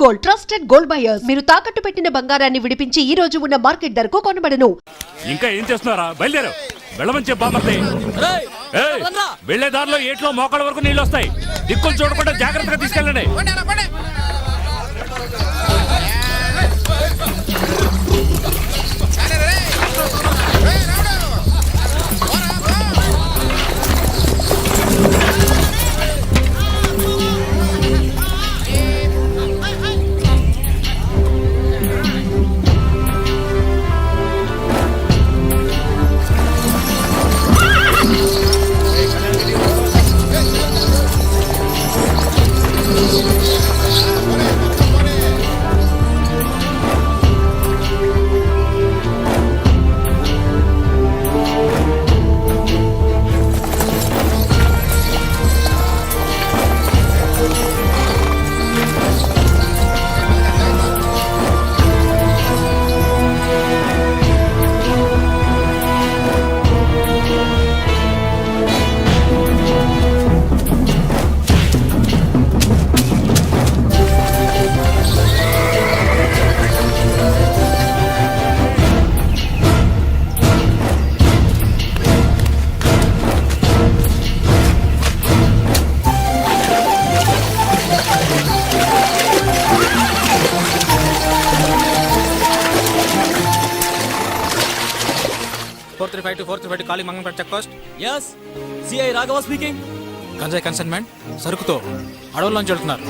Gold, trusted gold buyers. మీరు తాకట్టు పెట్టిన బంగారాన్ని విడిపించి ఈ రోజు ఉన్న మార్కెట్ ధరకు కొనబడను. ఇంకా ఏం చేస్తున్నారా? బయలుదేరు. వెళ్ళమని చెప్పామర్ది. వెళ్లే దారిలో ఏట్లో మోకాళ్ళ వరకు నీళ్ళు వస్తాయి. దిక్కులు చూడకుండా జాగ్రత్తగా తీసుకెళ్ళండి. calling Mangalpet check post. Yes, CI Raghava speaking. Kanjai consignment సరుకుతో అడవుల్లోంచి వెళ్తున్నారు.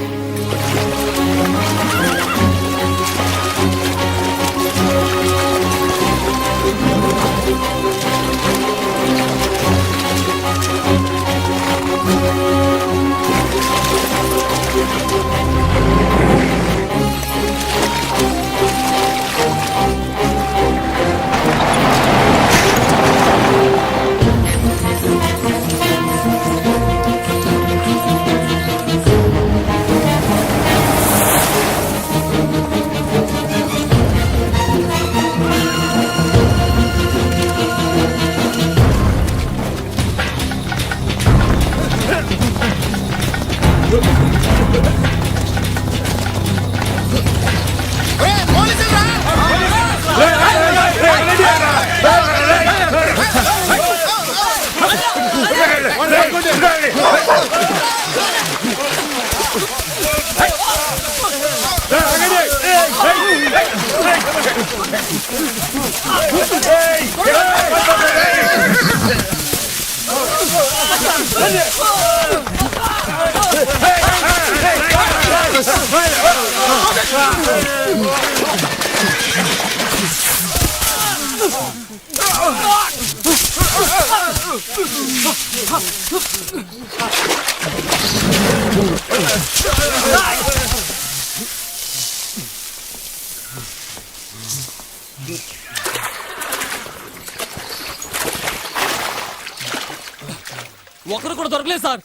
ఒకరు కూడా దొరకలేదు సార్.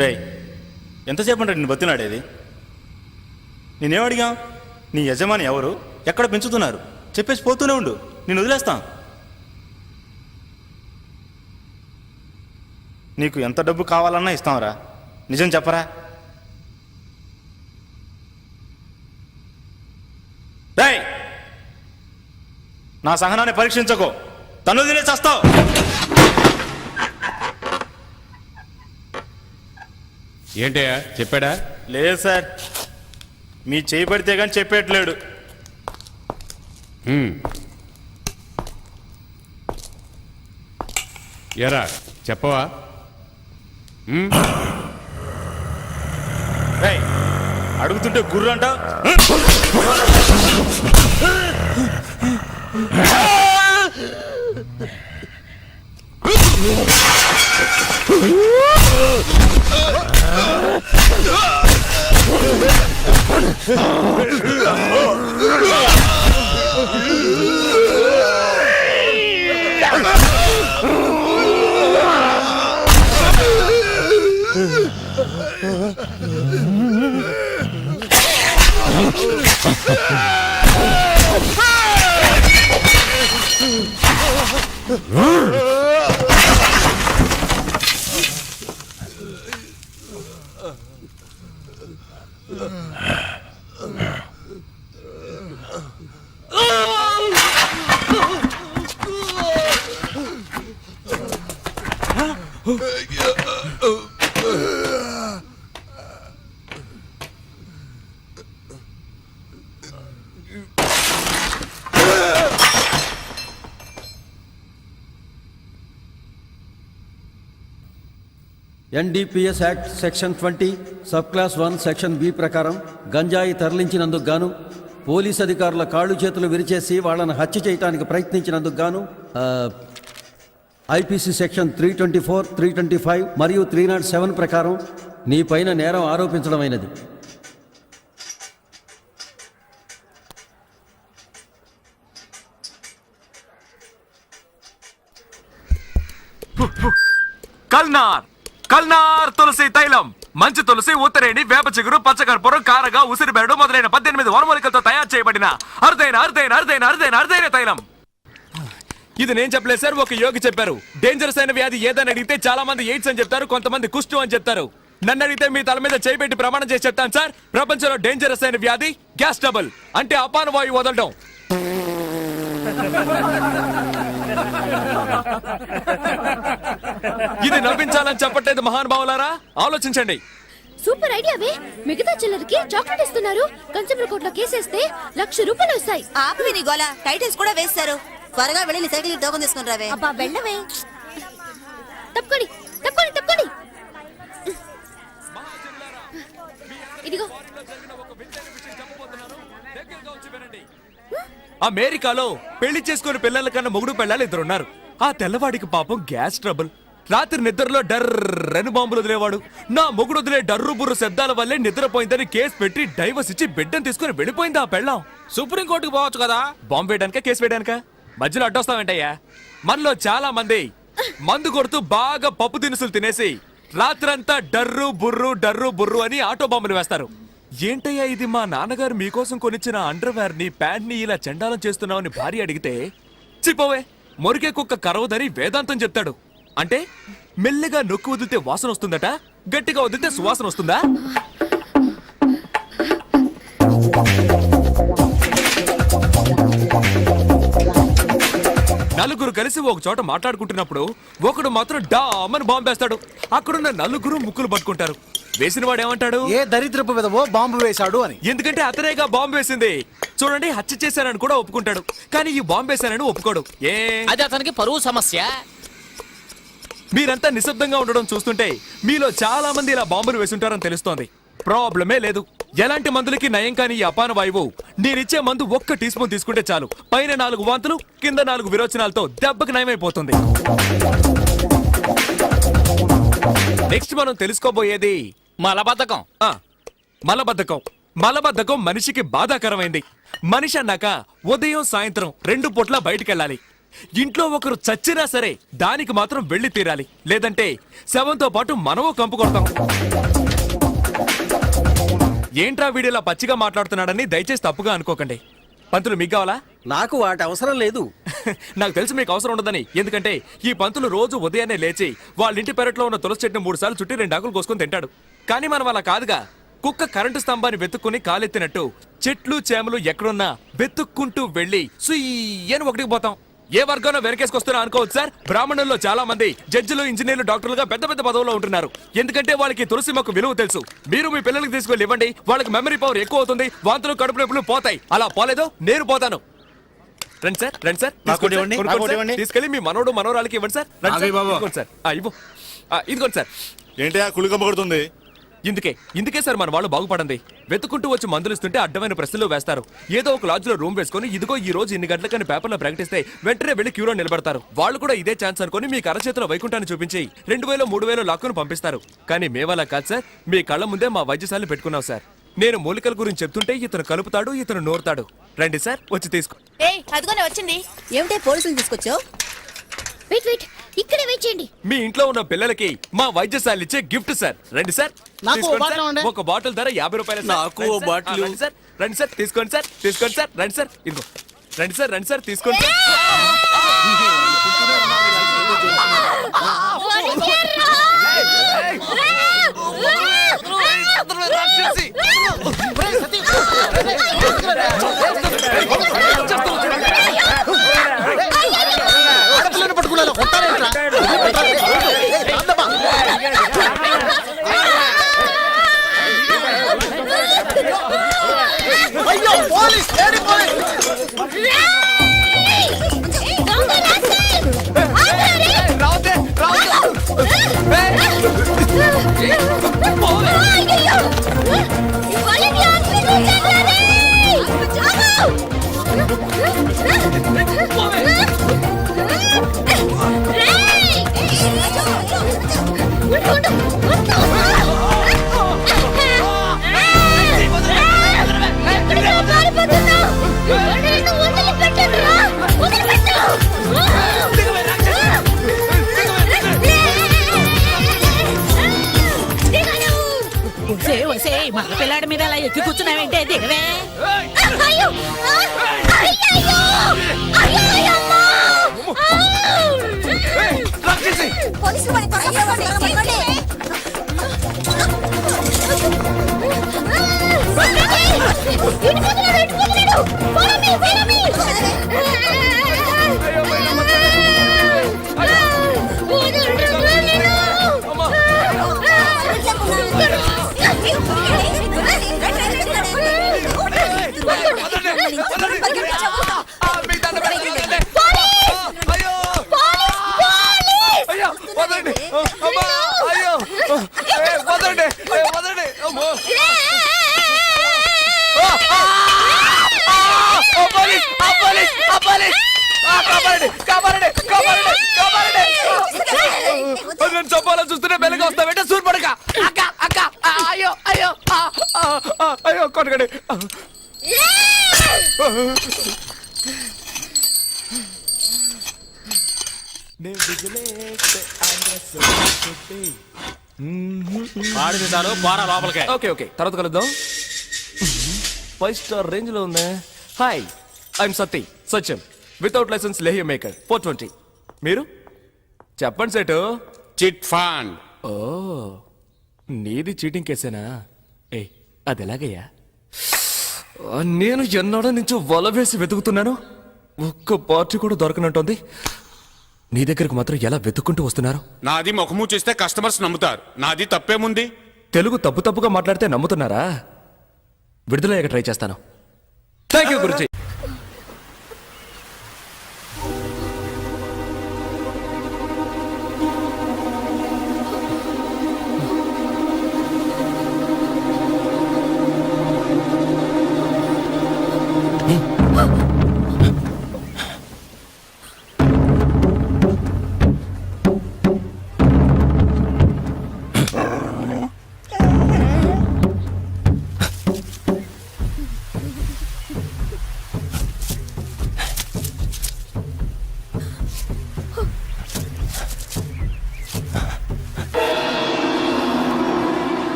రేయ్, ఎంతసేపు అంటే నేను బతినాడేది? నేనేం అడిగా? నీ యజమాని ఎవరు, ఎక్కడ పెంచుతున్నారు చెప్పేసి పోతూనే ఉండు, నేను వదిలేస్తాం. నీకు ఎంత డబ్బు కావాలన్నా ఇస్తాంరా, నిజం చెప్పరా? రేయ్, నా సహనాన్ని పరీక్షించకో, తను తినే చేస్తావు. ఏంటయ్యా చెప్పాడా? లేదు సార్, మీ చేయి పడితే కానీ చెప్పేట్లేడు. ఎరా చెప్పవా? రేయ్, అడుగుతుంటే గుర్రు అంట. NDPS act section 20 sub clause 1 section B ప్రకారం గంజాయి తరలించినందుకు గాను పోలీస్ అధికారుల కాళ్ళు చేతులు విరిచేసి వాళ్ళని హత్య చేయడానికి ప్రయత్నించినందుకు గాను ఐపీసీ సెక్షన్ 324, 325 మరియు 307 ప్రకారం నీ పైన నేరం ఆరోపించడమైనది. కల్నార్ తులసి తైలం, మంచి తులసి, ఉత్తరేణి, వేప చిగురు, పచ్చకర్పూరం, కారగా, ఉసిరిబేడు మొదలైన 18 వనమూలికలతో తయారు చేయబడిన అరుదైన తైలం. ఇది నేను చెప్పలేదు సార్, ఒక యోగి చెప్పారు. డేంజరస్ అయిన వ్యాధి ఏదని అడిగితే చాలా మంది ఎయిడ్స్ అని చెప్తారు, కొంతమంది కుష్టు అని చెప్తారు. నన్ను అడిగితే మీ తల మీద చేయి పెట్టి ప్రమాణం చేసి చెప్తాను సార్, ప్రపంచంలో డేంజరస్ అయిన వ్యాధి గ్యాస్ ట్రబుల్, అంటే అపాన వాయువు వదలడం. ఇది నవ్వించాలని చెప్పట్లేదు మహానుభావులారా, ఆలోచించండి. సూపర్ ఐడియావే. మిగతా చిల్లరికి చాక్లెట్ ఇస్తున్నారు. కన్స్యూమర్ కోర్టులో కేసేస్తే ₹1,00,000 వస్తాయి. ఆపి నీ గోల. టైటిల్స్ కూడా వేస్తారు. త్వరగా వెళ్ళి సైకిల్ టోకన్ తీసుకుని రావే. అబ్బా వెళ్ళవే. తప్పుకోండి తప్పుకోండి తప్పుకోండి. ఇదిగో. అమెరికాలో పెళ్లి చేసుకుని పిల్లల కన్నా మొగుడు పెళ్ళాలి 2 ఉన్నారు. ఆ తెల్లవాడికి పాపం గ్యాస్ ట్రబుల్. రాత్రి నిద్రలో డర్రని బాంబులు వదిలేవాడు. నా మొగుడు వదిలే డర్రు బుర్రు శబ్దాల వల్లే నిద్రపోయిందని కేసు పెట్టి డైవర్స్ ఇచ్చి బిడ్డను తీసుకుని వెళ్ళిపోయింది ఆ పెళ్ళాం. సుప్రీంకోర్టుకు పోవచ్చు కదా. బాంబు వేయడానిక కేసు వేయడానిక? మధ్యలో అడ్డొస్తావేంటయ్యా? మనలో చాలా మంది మందు కొడుతూ బాగా పప్పు దినుసులు తినేసి రాత్రంతా డర్రు బుర్రు అని ఆటో బాంబులు వేస్తారు. ఏంటయ్యా ఇది, మా నాన్నగారు మీకోసం కొనిచ్చిన అండర్వేర్ ని, ప్యాంట్ ని ఇలా చండాలం చేస్తున్నావని భార్య అడిగితే, చిపోవే మొరిగే కుక్క కరవదని వేదాంతం చెప్తాడు. అంటే మెల్లగా నొక్కి వదిలితే వాసన వస్తుందట, గట్టిగా వదిలితే సువాసన వస్తుందా? నలుగురు కలిసి ఒక చోట మాట్లాడుకుంటున్నప్పుడు ఒకడు మాత్రం డామని బాంబు వేస్తాడు. అక్కడున్న నలుగురు ముక్కులు పట్టుకుంటారు. వేసిన వాడు ఏమంటాడు? ఏ దరిద్రపు విధవో బాంబు వేశాడు అని. ఎందుకంటే అతనేగా బాంబు వేసింది. చూడండి, హత్య చేశానని కూడా ఒప్పుకుంటాడు, కానీ ఈ బాంబు వేశానని ఒప్పుకోడు. అది అతనికి పరువు సమస్య. మీరంతా నిశ్శబ్దంగా ఉండడం చూస్తుంటే మీలో చాలా మంది ఇలా బాంబులు వేసుంటారని తెలుస్తోంది. ప్రాబ్లమే లేదు. ఎలాంటి మందులకి నయం కాని ఈ అపాన వాయువు నేనిచ్చే మందు 1 టీ స్పూన్ తీసుకుంటే చాలు. పైన 4 వాంతులు, కింద 4 విరోచనాలతో దెబ్బకి నయమైపోతుంది. నెక్స్ట్ మనం తెలుసుకోబోయేది మలబద్ధకం. మలబద్ధకం మనిషికి బాధాకరమైంది. మనిషి అన్నాక ఉదయం సాయంత్రం 2 పూట్ల బయటికెళ్ళాలి. ఇంట్లో ఒకరు చచ్చినా సరే దానికి మాత్రం వెళ్ళి తీరాలి, లేదంటే శవంతో పాటు మనము కంపు కొడతాం. ఏంట్రా వీడియోలా పచ్చిగా మాట్లాడుతున్నాడని దయచేసి తప్పుగా అనుకోకండి. పంతులు మీకు కావాలా? నాకు వాటి అవసరం లేదు. నాకు తెలుసు మీకు అవసరం ఉండదని. ఎందుకంటే ఈ పంతులు రోజు ఉదయాన్నే లేచి వాళ్ళ ఇంటి పెరట్లో ఉన్న తులసి చెట్టును 3 సార్లు చుట్టి 2 ఆకులు కోసుకొని తింటాడు. కానీ మనం అలా కాదుగా. కుక్క కరెంటు స్తంభాన్ని వెతుక్కుని కాలెత్తినట్టు చెట్లు చేమలు ఎక్కడున్నా వెతుక్కుంటూ వెళ్ళి సుయ్యని ఒకటికి పోతాం. ఏ వర్గంలో వెనకేసుకొస్తున్నా అనుకోవచ్చు సార్. బ్రాహ్మణుల్లో చాలా మంది జడ్జిలు, ఇంజనీర్లు, డాక్టర్లుగా పెద్ద పెద్ద పదవుల్లో ఉంటున్నారు. ఎందుకంటే వాళ్ళకి తులసి మొక్క విలువ తెలుసు. మీరు మీ పిల్లలకి తీసుకెళ్ళి ఇవ్వండి, వాళ్ళకి మెమరీ పవర్ ఎక్కువ అవుతుంది, వాంతులు కడుపు నొప్పులు పోతాయి. అలా పోలేదో నేను పోతాను. రండి సార్, రండి సార్, తీసుకెళ్ళి మీ మనోడు మనోరాలకి ఇవ్వండి సార్. ఇదిగోండి సార్, ఇదిగోండి సార్. ఏంటి కులికమ్మ కొడుతుంది? ఇందుకే సార్ మన వాళ్ళు బాగుపడండి. వెతుకుంటూ వచ్చి మందులు ఇస్తుంటే అడ్డమైన ప్రశ్నలు వేస్తారు. ఏదో ఒక లాడ్జ్ లో రూమ్ వేసుకొని ఇదిగో ఈ రోజు ఇన్ని గంటలకని పేపర్లో ప్రకటిస్తే వెంటనే వెళ్లి క్యూలో నిలబడతారు. వాళ్ళు కూడా ఇదే ఛాన్స్ అనుకుని మీకు అరచేతిలో వైకుంఠాన్ని చూపించి 2000, 3000 లాక్కును పంపిస్తారు. కానీ మేవలా కాదు సార్, మీ కళ్ళ ముందే మా వైద్యశాలను పెట్టుకున్నాం సార్. నేను మూలికల గురించి చెప్తుంటే ఇతను కలుపుతాడు, ఇతను నోరుతాడు. రండి సార్, వచ్చి తీసుకో. అదిగోనే వచ్చింది. ఏమిటే పోలీసులు తీసుకొచ్చావు? వెయిట్ వెయిట్, ఇక్కడే వెయిట్ చేయండి. మీ ఇంట్లో ఉన్న పిల్లలకి మా వైద్యశాల ఇచ్చే గిఫ్ట్ సార్. రండి సార్, ఒక బాటిల్ ధర 50 రూపాయలు. నాకు ఓ బాటిల్. రండి సార్, తీసుకోండి సార్, తీసుకోండి సార్. రండి సార్, ఇదిగో రండి సార్, తీసుకోండి సార్. అయ్యయ్యో! వాళ్ళని ఆత్మహత్య మగ పిల్లాడి మీద అలా ఎక్కి కూర్చున్నావేంటే దిగవే. అయ్యో! అయ్యయ్యో! అయ్యయ్యో! పోలీసులు వాళ్ళని త్వరగా పట్టుకోండి. ఇటుపోతున్నాడు. Follow me. నేను చంపాలని చూస్తూనే మెల్లగా వస్తావేంటే సూర్పడక అక్క అక్క అయ్యో అయ్యో అయ్యో కొట్టకండి. వాడిది చాలు పోరా లోపలికే. ఓకే ఓకే తర్వాత కలుద్దాం. 5 స్టార్ రేంజ్ లో ఉందా? Hi I'm Satyam without licence లేహ్య మేకర్ 420. మీరు చెప్పండి సెటు. Chit fund. ఓ నీది చీటింగ్ కేసేనా? ఏ అది ఎలాగయ్యా? నేను ఎన్నాడో నుంచి వల వేసి వెతుకుతున్నాను, ఒక్క పార్టీ కూడా దొరకనంటోంది. నీ దగ్గరకు మాత్రం ఎలా వెతుక్కుంటూ వస్తున్నారు? నాది ముఖము చూస్తే కస్టమర్స్ నమ్ముతారు, నాది తప్పేముంది? తెలుగు తప్పుగా మాట్లాడితే నమ్ముతున్నారా? విడుదలయ్యాక ట్రై చేస్తాను. Thank you Guruji.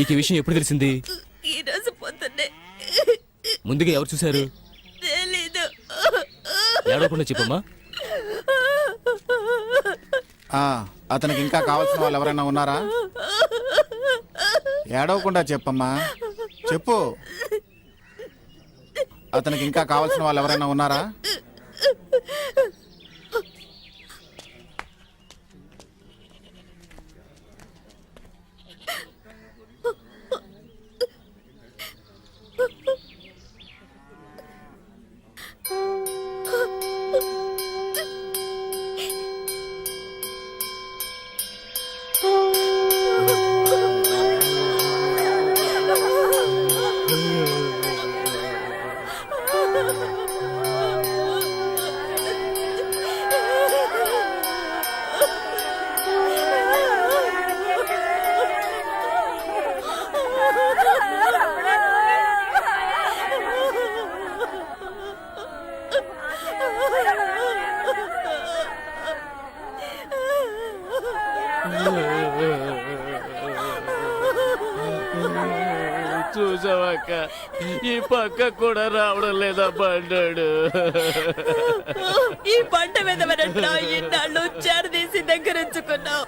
నీకు ఈ విషయం ఎప్పుడు తెలిసింది? ఈ రోజు పొద్దున్నే. ముందుగా ఎవరు చూశారు? తెలీదు. ఏడవకుండా చెప్పమ్మా. అతనికి ఇంకా కావాల్సిన వాళ్ళు ఎవరైనా ఉన్నారా? ఏడవకుండా చెప్పమ్మా, చెప్పు. అతనికి ఇంకా కావాల్సిన వాళ్ళు ఎవరైనా ఉన్నారా? చూసావక్క, ఈ పక్క కూడా రావడం లేదా బండాడు. ఈ పంట మీద మనట్లో ఇన్నాళ్ళు చేరదీసి దగ్గరించుకున్నావు.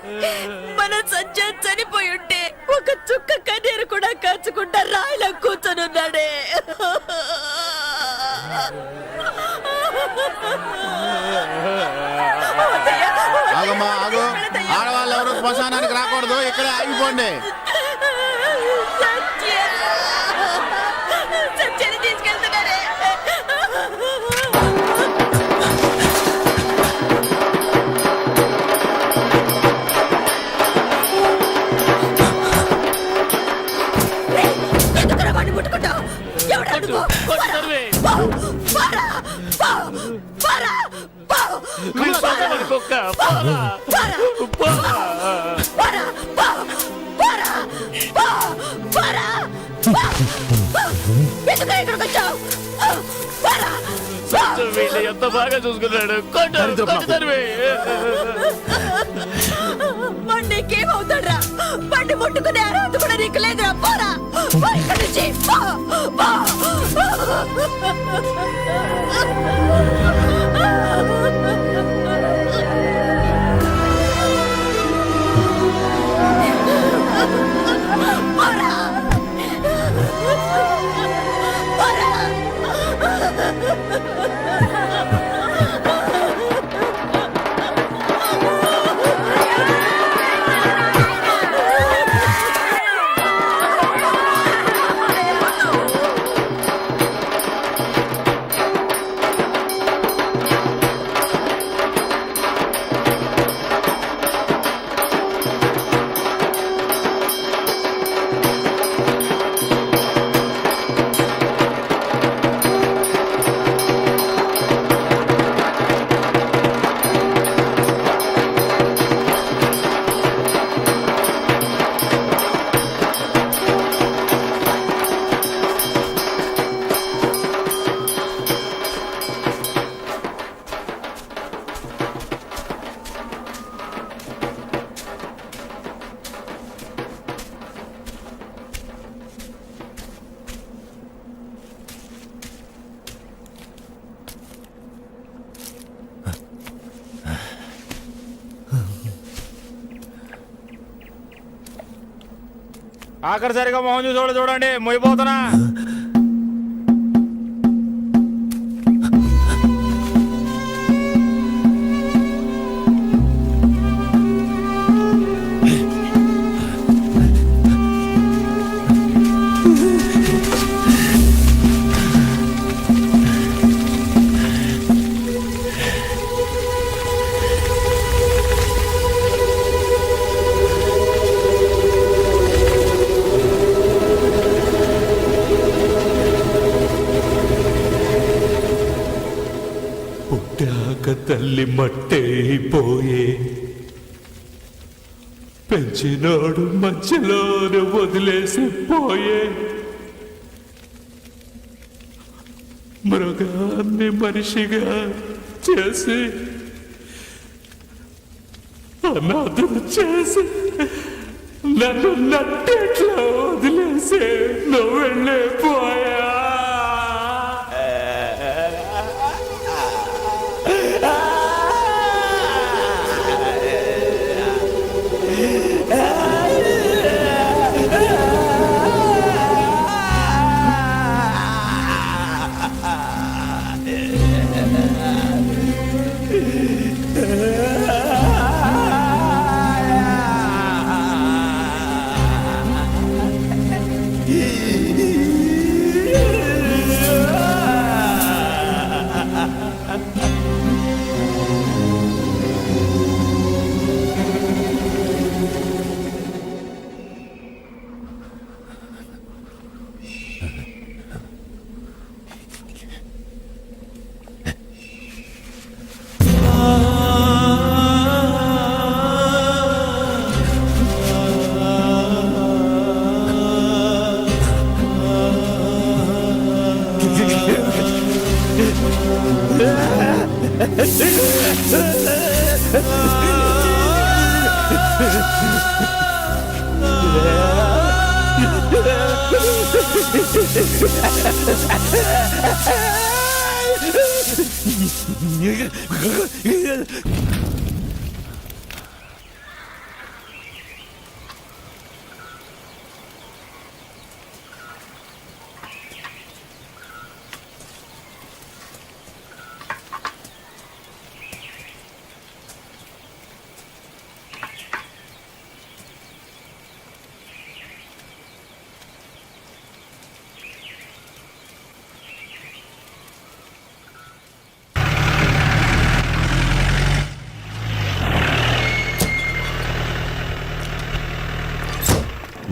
మన సంజయ్ చనిపోయి ఉంటే ఒక చుక్క కన్నీరు కూడా కాచుకుంటా రాయిలా కూర్చొనున్నాడే. ఆగమ్మా, ఆగు. ఆడవాళ్ళు ఎవరు శ్మశానానికి రాకూడదు, ఇక్కడే ఆగిపోండి. సత్యని తీసుకెళ్తున్నారే. ఎందుకు వాడిని ముట్టుకుంటావు? ఎవడు ఎంత బాగా చూసుకున్నాడు. నీకేమవుతాడ్రా? బండి ముట్టుకునే అర్హత కూడా నీకు లేదురా. పోరా ఇక్కడి నుంచి. ఆఖరిసరిగా మోహన్ చూసి చూడండి, మొయ్యిపోతున్నా. తల్లి మట్టైపోయే, పెంచినోడు మధ్యలోనే వదిలేసి పోయే, మృగాన్ని మనిషిగా చేసి అనాథం చేసి నన్ను నట్టేట్లా వదిలేసే నువ్వు వెళ్ళిపోయా.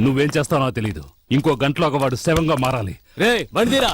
నువ్వేం చేస్తావో తెలీదు. ఇంకో గంటలో ఒక వాడు శవంగా మారాలి. రే బండిరా.